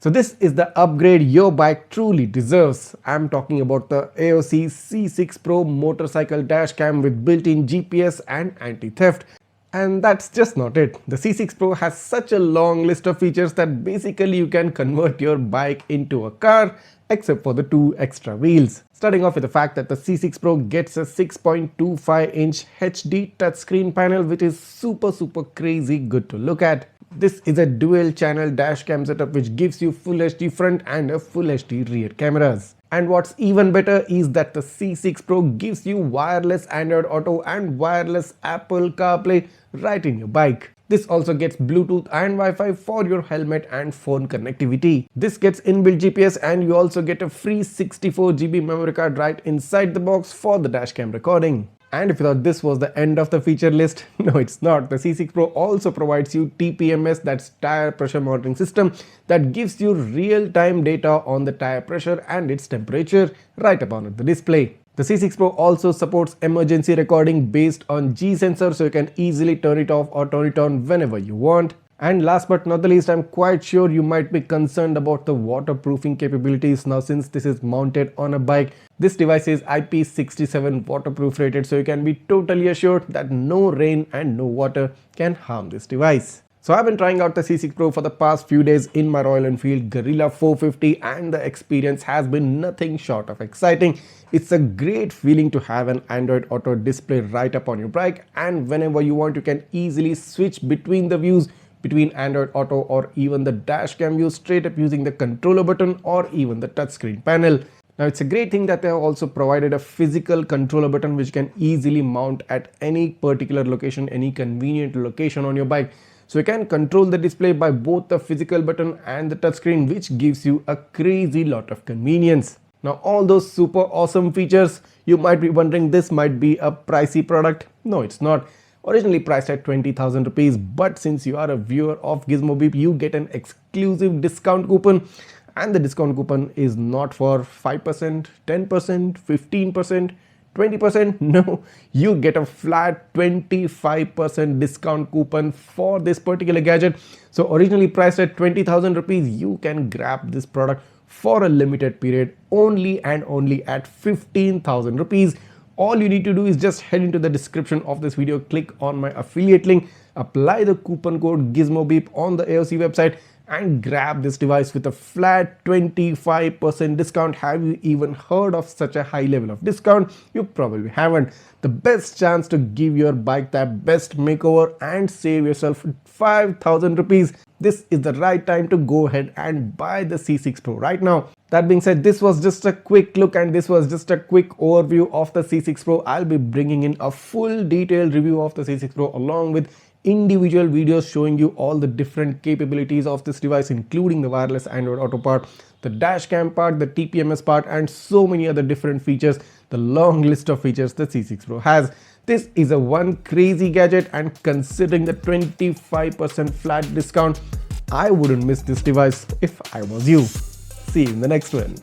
So this is the upgrade your bike truly deserves. I'm talking about the AOOCCI C6 Pro motorcycle dash cam with built-in GPS and anti-theft. And that's just not it. The C6 Pro has such a long list of features that basically you can convert your bike into a car, except for the 2 extra wheels. Starting off with the fact that the C6 Pro gets a 6.25-inch HD touchscreen panel, which is super crazy good to look at. This is a dual channel dash cam setup which gives you full HD front and a full HD rear cameras. And what's even better is that the C6 Pro gives you wireless Android Auto and wireless Apple CarPlay right in your bike. This also gets Bluetooth and Wi-Fi for your helmet and phone connectivity. This gets inbuilt GPS and you also get a free 64 GB memory card right inside the box for the dashcam recording. And if you thought this was the end of the feature list, no it's not. The C6 Pro also provides you TPMS, that's tire pressure monitoring system, that gives you real-time data on the tire pressure and its temperature right upon the display. The C6 Pro also supports emergency recording based on G sensor, so you can easily turn it off or turn it on whenever you want. And last but not the least, I'm quite sure you might be concerned about the waterproofing capabilities. Now since this is mounted on a bike, this device is IP67 waterproof rated, so you can be totally assured that no rain and no water can harm this device. So I've been trying out the C6 Pro for the past few days in my Royal Enfield Guerrilla 450 and the experience has been nothing short of exciting. It's a great feeling to have an Android Auto display right up on your bike, and whenever you want you can easily switch between the views, between Android Auto or even the dashcam view straight up using the controller button or even the touchscreen panel. Now it's a great thing that they have also provided a physical controller button which can easily mount at any particular location, any convenient location on your bike. So you can control the display by both the physical button and the touchscreen, which gives you a crazy lot of convenience. Now all those super awesome features, you might be wondering this might be a pricey product. No it's not. Originally priced at 20,000 rupees, but since you are a viewer of Gizmo Beep, you get an exclusive discount coupon, and the discount coupon is not for 5%, 10%, 15%, 20%. No, you get a flat 25% discount coupon for this particular gadget. So originally priced at 20,000 rupees, you can grab this product for a limited period only and only at 15,000 rupees. All you need to do is just head into the description of this video, click on my affiliate link, apply the coupon code GizmoBeep on the AOOCCI website and grab this device with a flat 25% discount. Have you even heard of such a high level of discount? You probably haven't. The best chance to give your bike that best makeover and save yourself 5,000 rupees. This is the right time to go ahead and buy the C6 Pro right now. That being said, this was just a quick look and this was just a quick overview of the C6 Pro. I'll be bringing in a full detailed review of the C6 Pro along with individual videos showing you all the different capabilities of this device, including the wireless Android Auto part, the dashcam part, the TPMS part, and so many other different features, the long list of features the C6 Pro has. This is a one crazy gadget, and considering the 25% flat discount, I wouldn't miss this device if I was you. See you in the next one.